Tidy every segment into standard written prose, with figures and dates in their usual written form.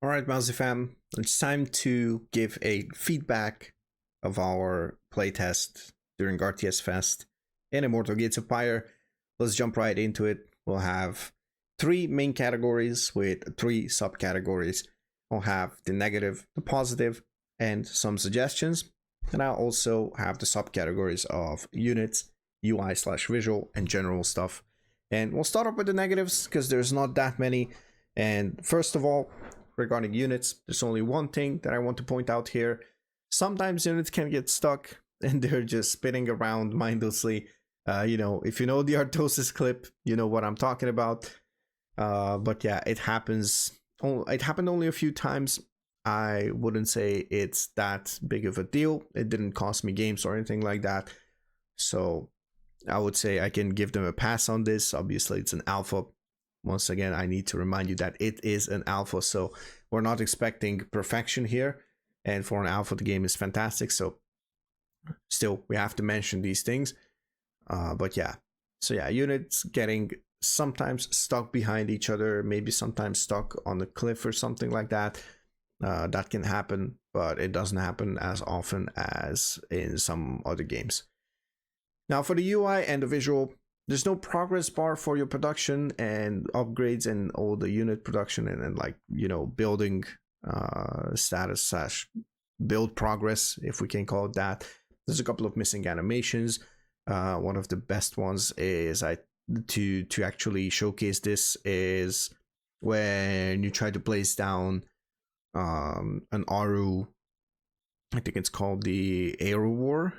All right, Mauzy fam, it's time to give a feedback of our playtest during RTS Fest in Immortal Gates of Pyre. Let's jump right into it. We'll have three main categories with three subcategories. We'll have the negative, the positive, and some suggestions. And I'll also have the subcategories of units, UI/visual, and general stuff. And we'll start off with the negatives because there's not that many. And first of all, regarding units, there's only one thing that I want to point out here. Sometimes units can get stuck and they're just spinning around mindlessly. If you know the Artosis clip, you know what I'm talking about. But yeah, it happens. It happened only a few times. I wouldn't say it's that big of a deal. It didn't cost me games or anything like that. So I would say I can give them a pass on this. Obviously, it's an alpha. Once again, I need to remind you that it is an alpha, so we're not expecting perfection here. And for an alpha, the game is fantastic. So still, we have to mention these things. But yeah, so yeah, units getting sometimes stuck behind each other, maybe sometimes stuck on the cliff or something like that. That can happen, but it doesn't happen as often as in some other games. Now, for the UI and the visual, there's no progress bar for your production and upgrades and all the unit production and building status / build progress, if we can call it that. There's a couple of missing animations. One of the best ones is to actually showcase this is when you try to place down an Aru. I think it's called the Aero War,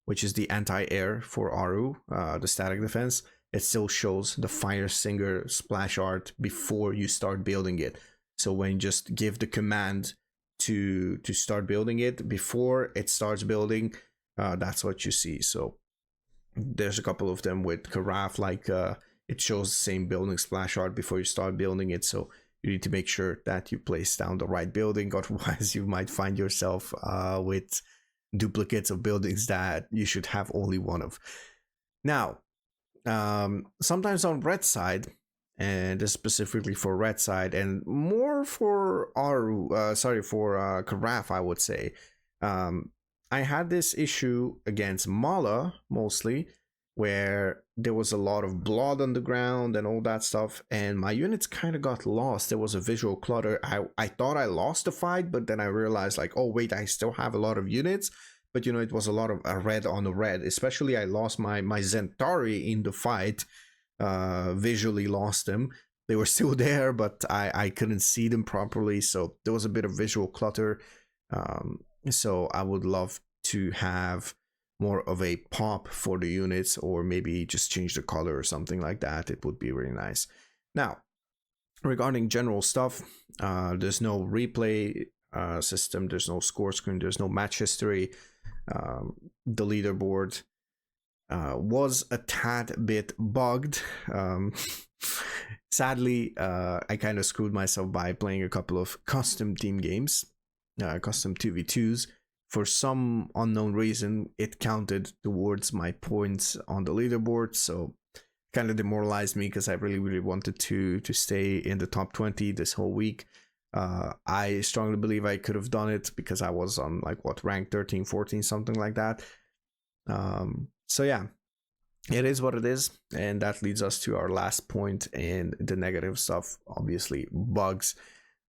which is the anti-air for Aru, the static defense. It still shows the Fire Singer splash art before you start building it. So when you just give the command to start building it, before it starts building, that's what you see. So there's a couple of them with Carafe, it shows the same building splash art before you start building it. So you need to make sure that you place down the right building, otherwise you might find yourself with duplicates of buildings that you should have only one of. Now, sometimes on red side, and this specifically for red side and more for Carafe, I would say, I had this issue against Mala mostly, where there was a lot of blood on the ground and all that stuff, and my units kind of got lost. There was a visual clutter. I thought I lost the fight, but then I realized oh wait, I still have a lot of units. But it was a lot of red on the red. Especially I lost my Zentari in the fight. Visually lost them. They were still there, but I couldn't see them properly, so there was a bit of visual clutter. So I would love to have more of a pop for the units, or maybe just change the color or something like that. It would be really nice. Now, regarding general stuff, there's no replay system, there's no score screen, there's no match history. The leaderboard was a tad bit bugged. Sadly, I kind of screwed myself by playing a couple of custom team games, custom 2v2s. For some unknown reason, it counted towards my points on the leaderboard, so kind of demoralized me because I really wanted to stay in the top 20 this whole week. I strongly believe I could have done it because I was on rank 13, 14, something like that. So yeah, it is what it is, and that leads us to our last point in the negative stuff. Obviously, bugs.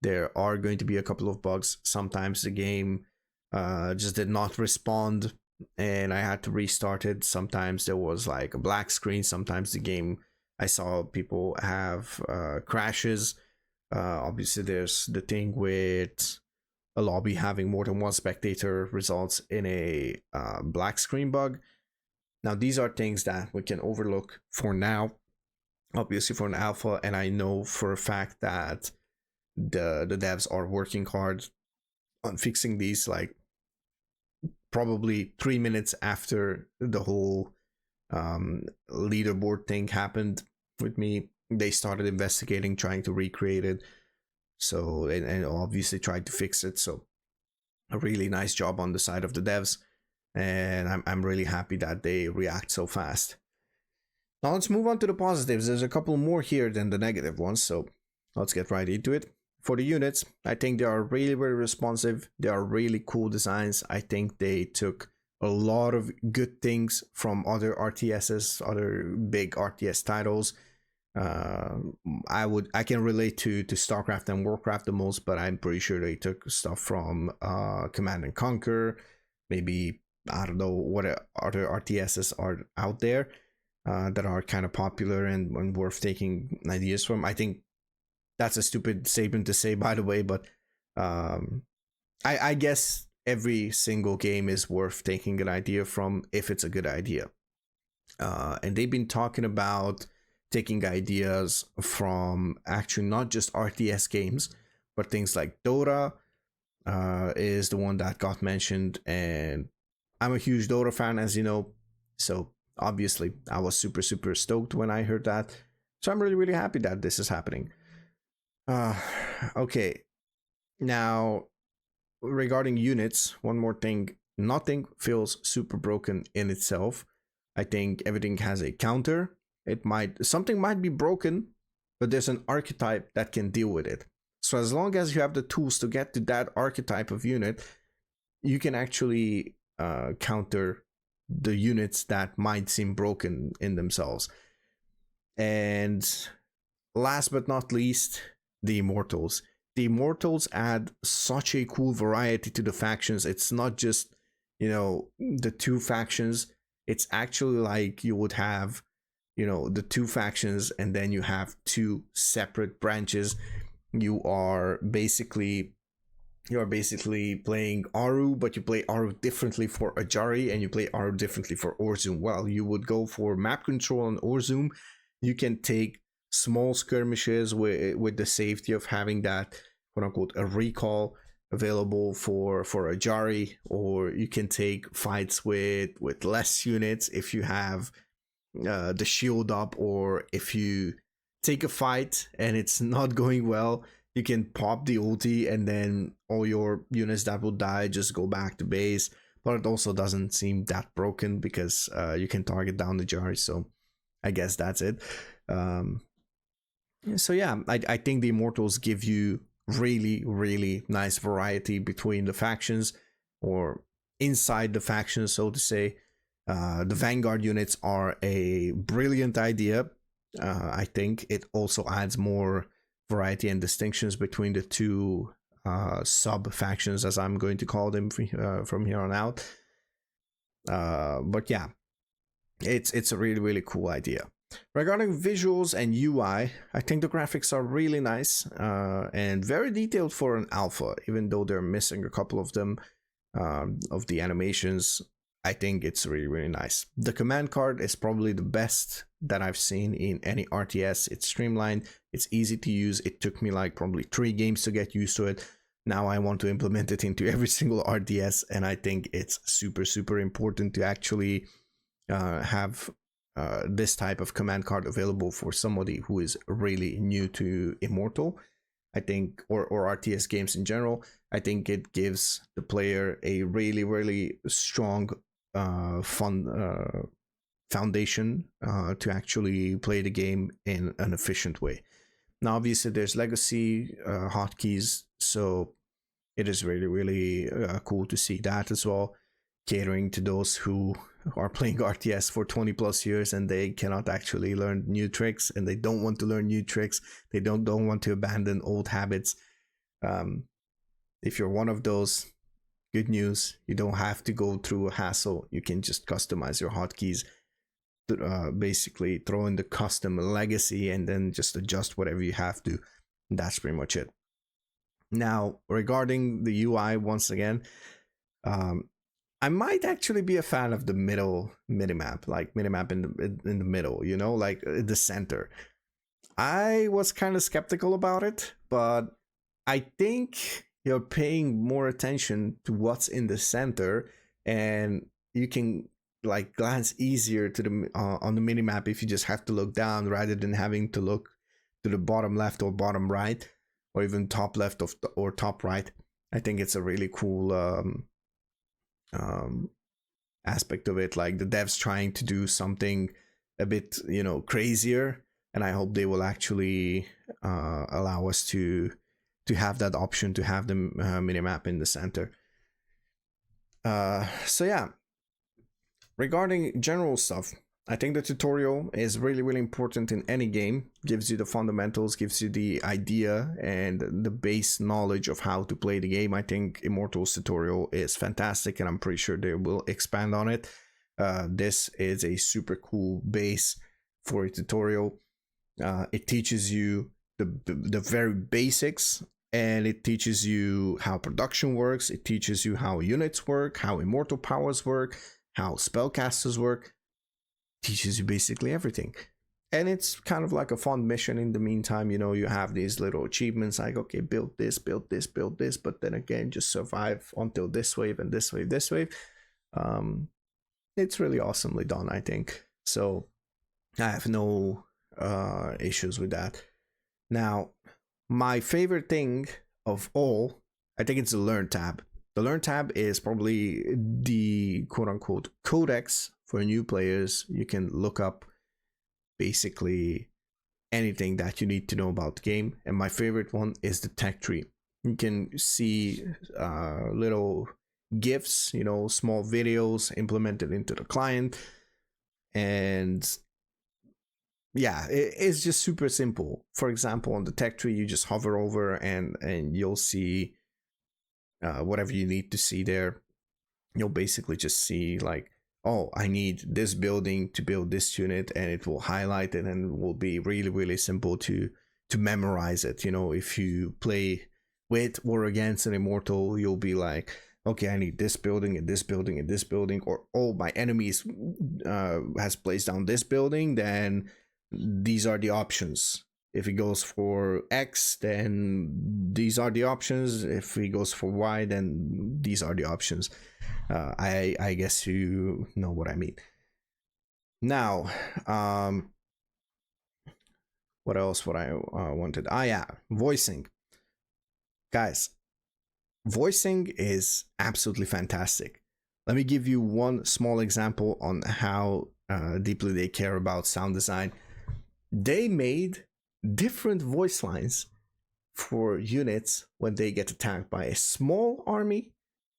There are going to be a couple of bugs. Sometimes the game just did not respond and I had to restart it. Sometimes there was a black screen. Sometimes the game, I saw people have crashes. Obviously there's the thing with a lobby having more than one spectator results in a black screen bug. Now these are things that we can overlook for now, obviously for an alpha, and I know for a fact that the devs are working hard on fixing these, probably 3 minutes after the whole leaderboard thing happened with me. They started investigating, trying to recreate it, so and obviously tried to fix it. So a really nice job on the side of the devs, and I'm really happy that they react so fast. Now let's move on to the positives. There's a couple more here than the negative ones, so let's get right into it. for the units, I think they are really, really responsive. They are really cool designs. I think they took a lot of good things from other RTSs, other big RTS titles. I can relate to StarCraft and Warcraft the most, but I'm pretty sure they took stuff from Command and Conquer. Maybe, I don't know what other RTSs are out there that are kind of popular and worth taking ideas from. I think that's a stupid statement to say, by the way, but I guess every single game is worth taking an idea from if it's a good idea. And they've been talking about taking ideas from actually not just RTS games, but things like Dota is the one that got mentioned. And I'm a huge Dota fan, as you know. So obviously I was super, super stoked when I heard that. So I'm really, really happy that this is happening. Okay. Now, regarding units, one more thing. Nothing feels super broken in itself. I think everything has a counter. Something might be broken, but there's an archetype that can deal with it. So as long as you have the tools to get to that archetype of unit, you can actually counter the units that might seem broken in themselves. And last but not least, the Immortals. The Immortals add such a cool variety to the factions. It's not just, the two factions. It's actually like you would have, the two factions and then you have two separate branches. You're basically playing Aru, but you play Aru differently for Ajari and you play Aru differently for Orzum. While you would go for map control on Orzum, you can take small skirmishes with the safety of having that quote unquote a recall available for Ajari, or you can take fights with less units if you have the shield up, or if you take a fight and it's not going well, you can pop the ulti and then all your units that will die just go back to base. But it also doesn't seem that broken because you can target down the Ajari, so I guess that's it. So yeah, I think the Immortals give you really, really nice variety between the factions, or inside the factions, so to say. The Vanguard units are a brilliant idea. I think it also adds more variety and distinctions between the two sub factions, as I'm going to call them from here on out. But yeah, it's a really, really cool idea. Regarding visuals and UI, I think the graphics are really nice and very detailed for an alpha, even though they're missing a couple of them of the animations. I think it's really, really nice. The command card is probably the best that I've seen in any RTS. It's streamlined, it's easy to use. It took me like probably 3 games to get used to it. Now I want to implement it into every single RTS, and I think it's super, super important to actually have this type of command card available for somebody who is really new to Immortal, I think, or RTS games in general. I think it gives the player a really, really strong foundation to actually play the game in an efficient way. Now, obviously, there's legacy hotkeys, so it is really, really cool to see that as well, catering to those who are playing RTS for 20 plus years and they cannot actually learn new tricks, and they don't want to learn new tricks. They don't want to abandon old habits. If you're one of those, good news, you don't have to go through a hassle. You can just customize your hotkeys, basically throw in the custom legacy and then just adjust whatever you have to. That's pretty much it. Now, regarding the UI, once again, I might actually be a fan of the middle minimap, like minimap in the middle, like the center. I was kind of skeptical about it, but I think you're paying more attention to what's in the center, and you can like glance easier to the on the minimap if you just have to look down rather than having to look to the bottom left or bottom right, or even top left or top right. I think it's a really cool aspect of it. Like the devs trying to do something a bit crazier, and I hope they will actually allow us to to have that option to have the minimap in the center. So yeah, regarding general stuff, I think the tutorial is really, really important in any game. Gives you the fundamentals, gives you the idea and the base knowledge of how to play the game. I think Immortal's tutorial is fantastic, and I'm pretty sure they will expand on it. This is a super cool base for a tutorial. It teaches you the very basics, and it teaches you how production works. It teaches you how units work, how immortal powers work, how spellcasters work. Teaches you basically everything, and it's kind of like a fun mission in the meantime. You know, you have these little achievements like, okay, build this, build this, build this, but then again, just survive until this wave and this wave, this wave. It's really awesomely done, I think. So I have no issues with that. Now, my favorite thing of all, I think it's the Learn tab. The Learn tab is probably the quote-unquote codex for new players. You can look up basically anything that you need to know about the game. And my favorite one is the tech tree. You can see little GIFs, you know, small videos implemented into the client. And yeah, it's just super simple. For example, on the tech tree, you just hover over and you'll see whatever you need to see there. You'll basically just see like, oh, I need this building to build this unit, and it will highlight it, and it will be really, really simple to memorize it. You know, if you play with or against an Immortal, you'll be like, okay, I need this building and this building and this building, or oh, my enemies has placed down this building, then these are the options. If he goes for X, then these are the options. If he goes for Y, then these are the options. I guess you know what I mean. Now, what else would I wanted? Yeah, voicing. Guys, voicing is absolutely fantastic. Let me give you one small example on how deeply they care about sound design. They made different voice lines for units when they get attacked by a small army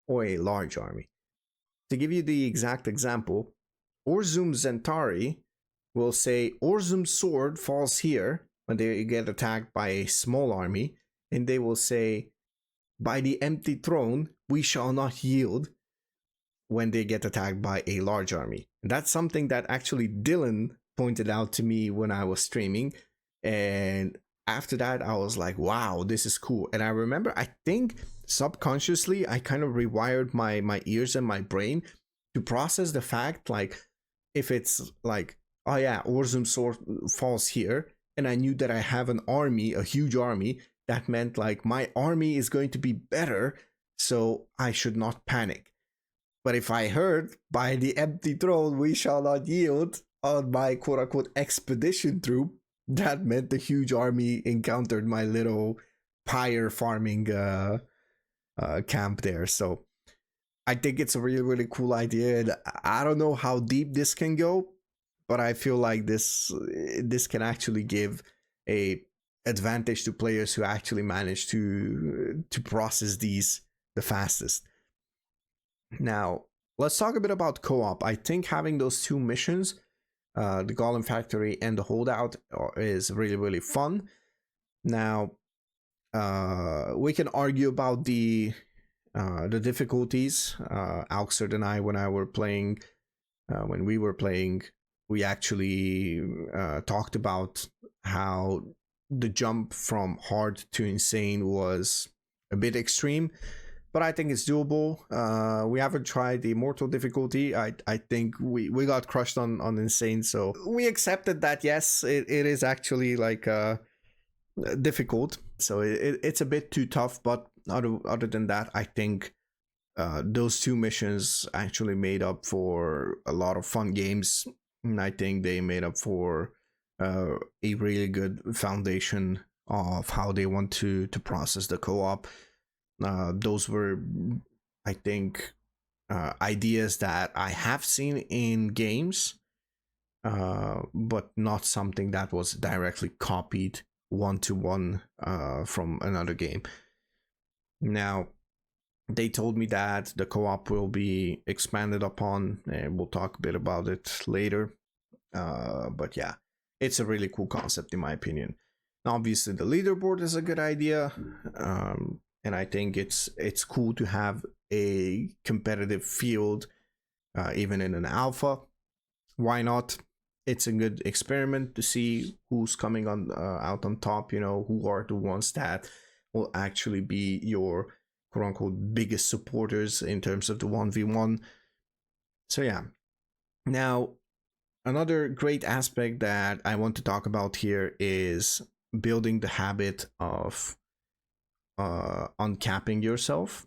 or a large army. To give you the exact example, Orzum Zentari will say Orzum's sword falls here when they get attacked by a small army, and they will say, by the empty throne we shall not yield when they get attacked by a large army. And that's something that actually Dylan pointed out to me when I was streaming, and after that I was like, wow, this is cool. And I remember, I think subconsciously I kind of rewired my ears and my brain to process the fact, like, if it's like, oh yeah, Orzum's sword falls here, and I knew that I have an army, a huge army, that meant like my army is going to be better, so I should not panic. But if I heard by the empty throne we shall not yield on my quote-unquote expedition troop, that meant the huge army encountered my little Pyre farming camp there. So I think it's a really, really cool idea, and I don't know how deep this can go, but I feel like this can actually give a advantage to players who actually manage to process these the fastest. Now, let's talk a bit about co-op. I think having those two missions, the Golem Factory and the Holdout, is really, really fun. Now, we can argue about the difficulties. Alxerd and I, when we were playing, we actually talked about how the jump from hard to insane was a bit extreme, but I think it's doable. We haven't tried the Immortal difficulty. I think we got crushed on insane, so we accepted that, yes, it is actually like difficult. So it's a bit too tough, but other than that, I think those two missions actually made up for a lot of fun games, and I think they made up for a really good foundation of how they want to process the co-op. Those were, I think, ideas that I have seen in games, but not something that was directly copied one-to-one from another game. Now, they told me that the co-op will be expanded upon, and we'll talk a bit about it later. But yeah, it's a really cool concept in my opinion. Now, obviously, the leaderboard is a good idea, and I think it's cool to have a competitive field, even in an alpha. Why not? It's a good experiment to see who's coming on out on top. You know, who are the ones that will actually be your quote unquote biggest supporters in terms of the 1v1. So yeah. Now, another great aspect that I want to talk about here is building the habit of uncapping yourself.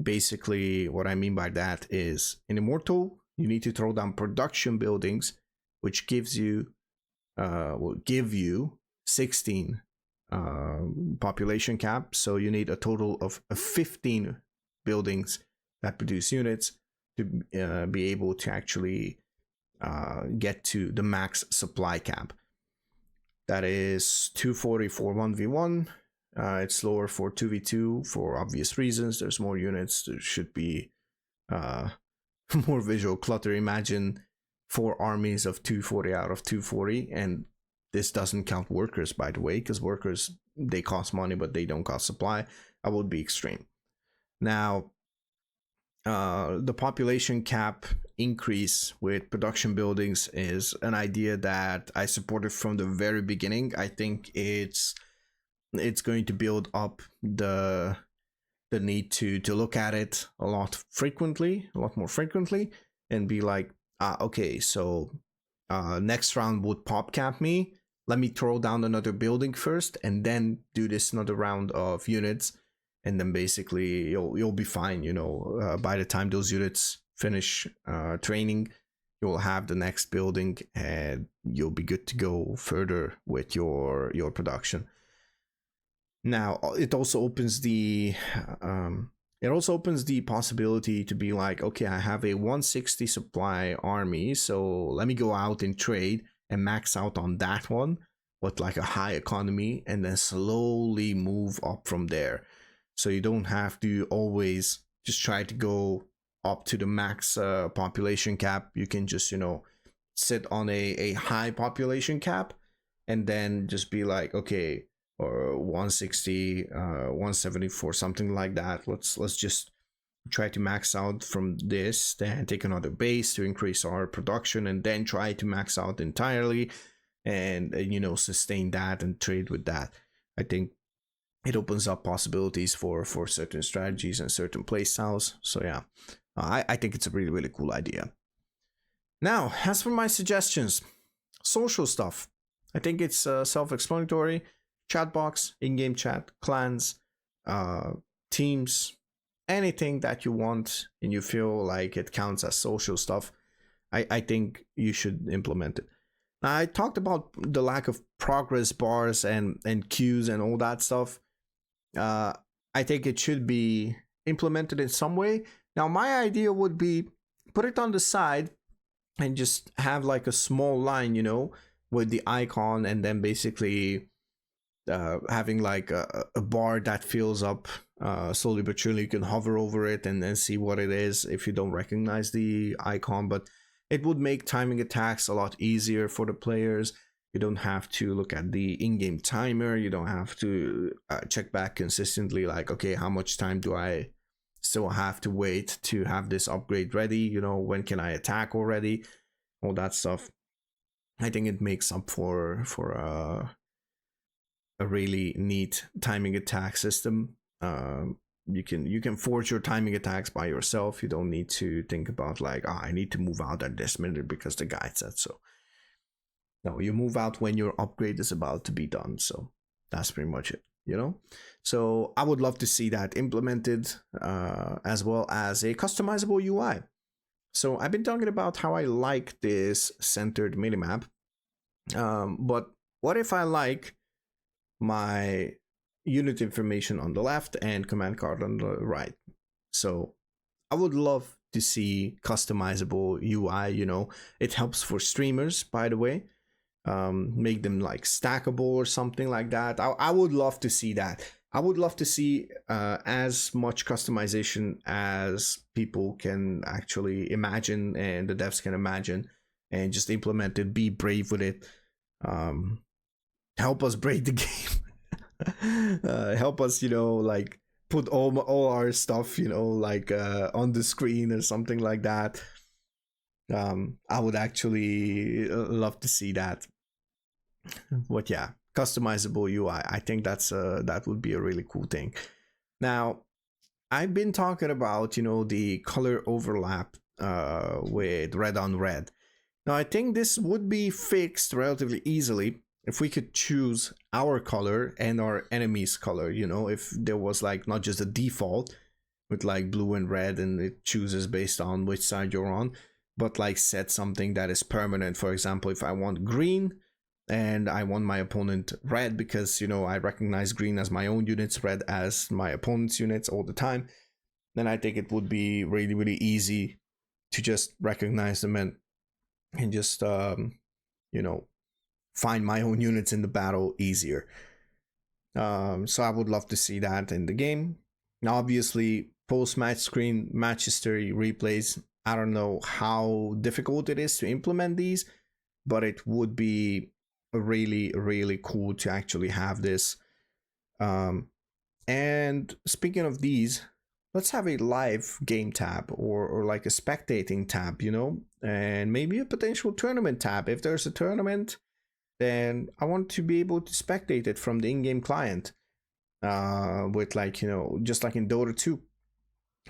Basically, what I mean by that is in Immortal, you need to throw down production buildings, which gives you will give you 16 population cap. So you need a total of 15 buildings that produce units to be able to actually get to the max supply cap. That is 240 for 1v1. It's lower for 2v2 for obvious reasons. There's more units. There should be more visual clutter. Imagine 4 armies of 240 out of 240, and this doesn't count workers, by the way, because workers, they cost money, but they don't cost supply. That would be extreme. Now, the population cap increase with production buildings is an idea that I supported from the very beginning. I think it's going to build up the need to look at it a lot more frequently, and be like, okay, so next round would pop cap me. Let me throw down another building first, and then do this another round of units, and then basically you'll be fine. You know, by the time those units finish training, you'll have the next building, and you'll be good to go further with your production. Now, it also opens the possibility to be like, okay, I have a 160 supply army, so let me go out and trade and max out on that one with like a high economy, and then slowly move up from there. So you don't have to always just try to go up to the max population cap. You can just, you know, sit on a high population cap, and then just be like, okay, or 160, 174, something like that. Let's just try to max out from this, then take another base to increase our production, and then try to max out entirely, and you know, sustain that and trade with that. I think it opens up possibilities for certain strategies and certain play styles. So yeah, I think it's a really, really cool idea. Now, as for my suggestions, social stuff, I think it's self-explanatory. Chat box, in-game chat, clans, teams, anything that you want and you feel like it counts as social stuff, I think you should implement it. Now, I talked about the lack of progress bars and queues and all that stuff. I think it should be implemented in some way. Now, my idea would be put it on the side and just have like a small line, you know, with the icon, and then basically having like a bar that fills up slowly but surely. You can hover over it and then see what it is if you don't recognize the icon, but it would make timing attacks a lot easier for the players. You don't have to look at the in-game timer. You don't have to check back consistently, like, okay, how much time do I still have to wait to have this upgrade ready? You know, when can I attack already? All that stuff. I think it makes up for a really neat timing attack system. You can forge your timing attacks by yourself. You don't need to think about like, I need to move out at this minute because the guide said so. No, you move out when your upgrade is about to be done. So that's pretty much it, you know? So I would love to see that implemented, as well as a customizable UI. So I've been talking about how I like this centered minimap, but what if I like my unit information on the left and command card on the right? So I would love to see customizable UI. You know, it helps for streamers, by the way. Make them like stackable or something like that. I would love to see that. I would love to see as much customization as people can actually imagine and the devs can imagine, and just implement it. Be brave with it. Um, Help us break the game. Help us, like put all our stuff, like on the screen or something like that. I would actually love to see that. But yeah, customizable UI. I think that would be a really cool thing. Now, I've been talking about the color overlap with red on red. Now, I think this would be fixed relatively easily if we could choose our color and our enemy's color. If there was like not just a default with like blue and red and it chooses based on which side you're on, but like set something that is permanent. For example, if I want green and I want my opponent red because I recognize green as my own units, red as my opponent's units all the time, then I think it would be really, really easy to just recognize them and just find my own units in the battle easier. So I would love to see that in the game. Now, obviously, post-match screen match history replays, I don't know how difficult it is to implement these, but it would be really, really cool to actually have this. And speaking of these, let's have a live game tab or like a spectating tab, and maybe a potential tournament tab. If there's a tournament, then I want to be able to spectate it from the in-game client with like, just like in Dota 2.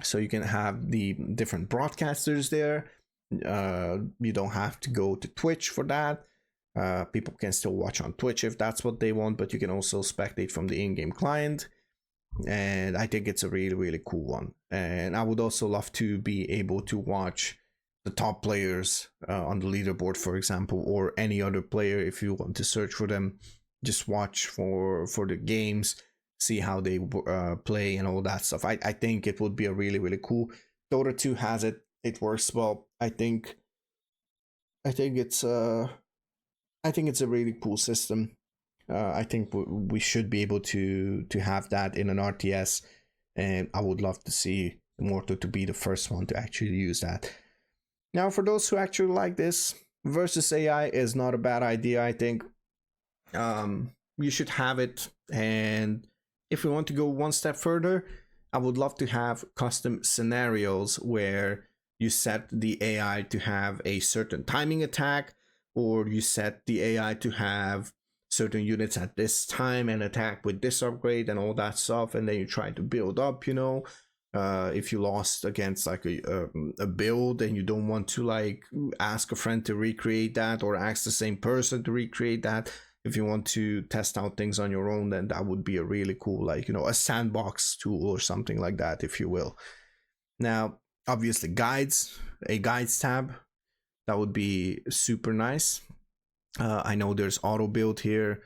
So you can have the different broadcasters there. You don't have to go to Twitch for that. People can still watch on Twitch if that's what they want, but you can also spectate from the in-game client. And I think it's a really, really cool one. And I would also love to be able to watch the top players on the leaderboard, for example, or any other player. If you want to search for them, just watch for the games, see how they play and all that stuff. I think it would be a really, really cool. Dota 2 has it. It works well. I think it's a really cool system. I think we should be able to have that in an RTS, and I would love to see Immortal to be the first one to actually use that. Now, for those who actually like this, versus AI is not a bad idea. I think you should have it, and if we want to go one step further, I would love to have custom scenarios where you set the AI to have a certain timing attack, or you set the AI to have certain units at this time and attack with this upgrade and all that stuff, and then you try to build up, if you lost against like a build and you don't want to like ask a friend to recreate that or ask the same person to recreate that, if you want to test out things on your own, then that would be a really cool, like, a sandbox tool or something like that, if you will. Now, obviously, a guides tab, that would be super nice. I know there's auto build here,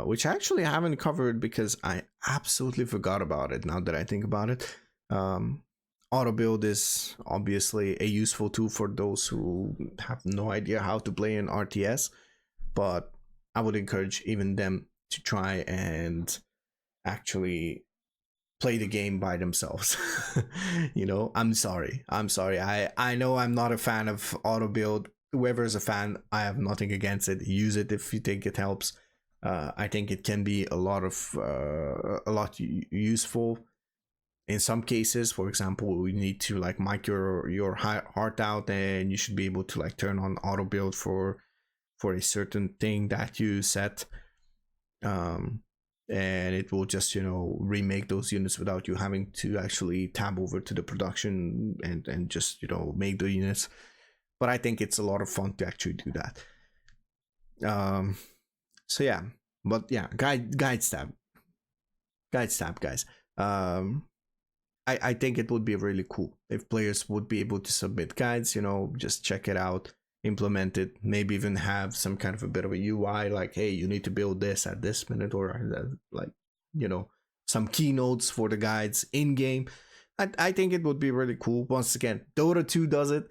which I actually haven't covered because I absolutely forgot about it now that I think about it. Auto build is obviously a useful tool for those who have no idea how to play an RTS, but I would encourage even them to try and actually play the game by themselves. I'm sorry. I know I'm not a fan of auto build. Whoever is a fan, I have nothing against it. Use it if you think it helps. I think it can be a lot useful in some cases. For example, we need to like mic your heart out, and you should be able to like turn on auto build for a certain thing that you set. And it will just remake those units without you having to actually tab over to the production and just make the units. But I think it's a lot of fun to actually do that. So yeah, but yeah, guides tab, guys. I think it would be really cool if players would be able to submit guides, just check it out, implement it, maybe even have some kind of a bit of a UI like, hey, you need to build this at this minute, or like, some keynotes for the guides in game. I think it would be really cool. Once again, Dota 2 does it.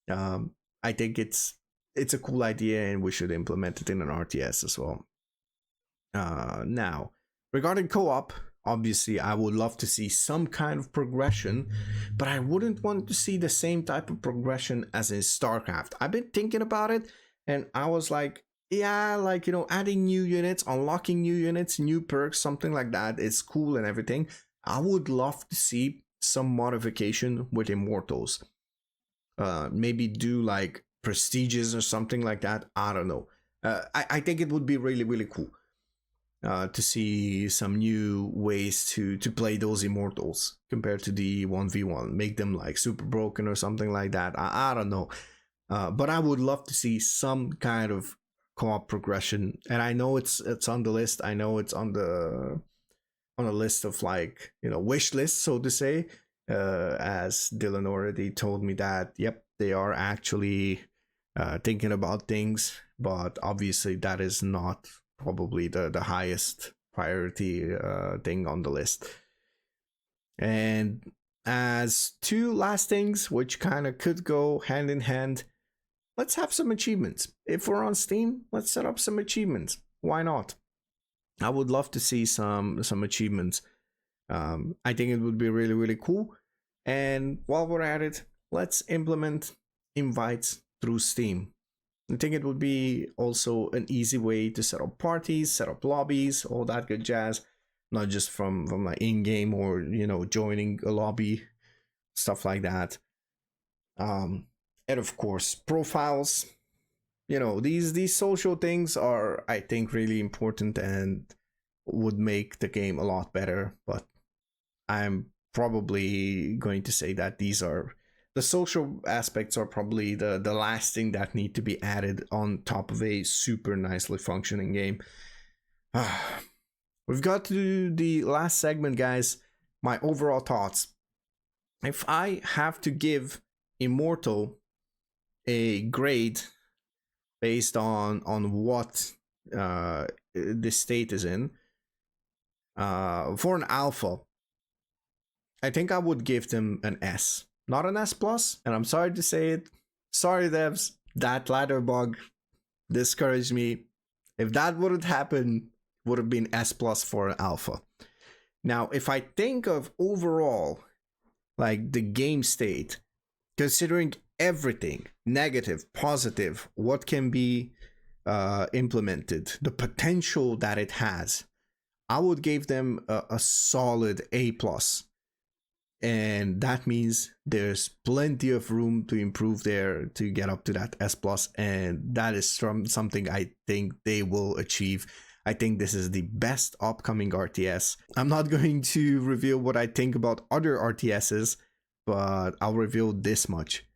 I think it's a cool idea, and we should implement it in an RTS as well. Now, Regarding co-op, obviously I would love to see some kind of progression, but I wouldn't want to see the same type of progression as in StarCraft. I've been thinking about it, and I was like, yeah, like, you know, adding new units, unlocking new units, new perks, something like that is cool and everything. I would love to see some modification with Immortals. Maybe do like prestiges or something like that. I don't know. I think it would be really, really cool to see some new ways to play those Immortals compared to the 1v1. Make them like super broken or something like that. I don't know. But I would love to see some kind of co-op progression. And I know it's on the list. I know it's on a list of, like, you know, wish lists, so to say. As Dylan already told me that, yep, they are actually thinking about things, but obviously that is not probably the highest priority thing on the list. And as two last things, which kind of could go hand in hand, let's have some achievements. If we're on Steam, let's set up some achievements. Why not? I would love to see some achievements. I think it would be really, really cool. And while we're at it, let's implement invites through Steam. I think it would be also an easy way to set up parties, set up lobbies, all that good jazz. Not just from like in-game or, you know, joining a lobby, stuff like that. And of course, profiles. You know, these social things are, I think, really important and would make the game a lot better. But I'm probably going to say that the social aspects are probably the last thing that need to be added on top of a super nicely functioning game. We've got to the last segment, guys. My overall thoughts. If I have to give Immortal a grade based on what the state is in, for an alpha, I think I would give them an S, not an S plus. And I'm sorry to say it, sorry devs, that ladder bug discouraged me. If that wouldn't happen, would have been S plus for an alpha. Now, if I think of overall, like the game state, considering everything, negative, positive, what can be implemented, the potential that it has, I would give them a solid A plus. And that means there's plenty of room to improve there to get up to that S plus, and that is something I think they will achieve. I think this is the best upcoming RTS. I'm not going to reveal what I think about other RTSs, but I'll reveal this much.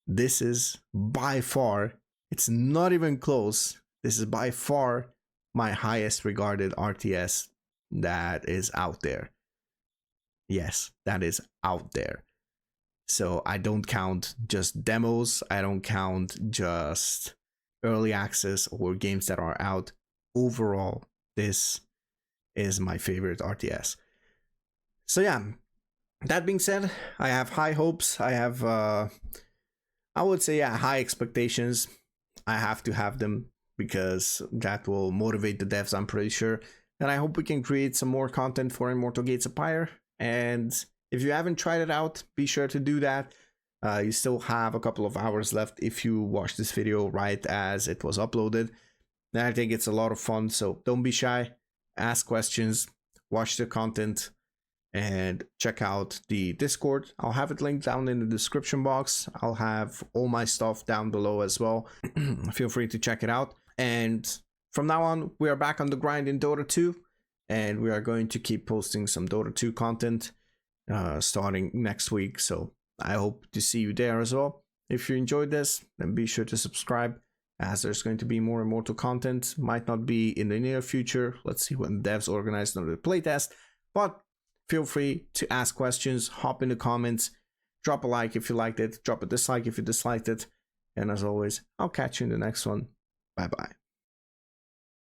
This is by far, it's not even close, this is by far my highest regarded RTS that is out there. Yes, that is out there. So I don't count just demos, I don't count just early access or games that are out. Overall, this is my favorite RTS. So yeah, that being said, I have high hopes. I have, I would say, yeah, high expectations. I have to have them because that will motivate the devs, I'm pretty sure. And I hope we can create some more content for Immortal Gates of Pyre. And if you haven't tried it out, be sure to do that. You still have a couple of hours left if you watch this video right as it was uploaded. And I think it's a lot of fun, so don't be shy. Ask questions, watch the content, and check out the Discord. I'll have it linked down in the description box. I'll have all my stuff down below as well. Feel free to check it out. And from now on, we are back on the grind in Dota 2. And we are going to keep posting some Dota 2 content starting next week. So I hope to see you there as well. If you enjoyed this, then be sure to subscribe, as there's going to be more Immortal content. Might not be in the near future. Let's see when devs organize another playtest. But feel free to ask questions, hop in the comments, drop a like if you liked it, drop a dislike if you disliked it. And as always, I'll catch you in the next one. Bye bye.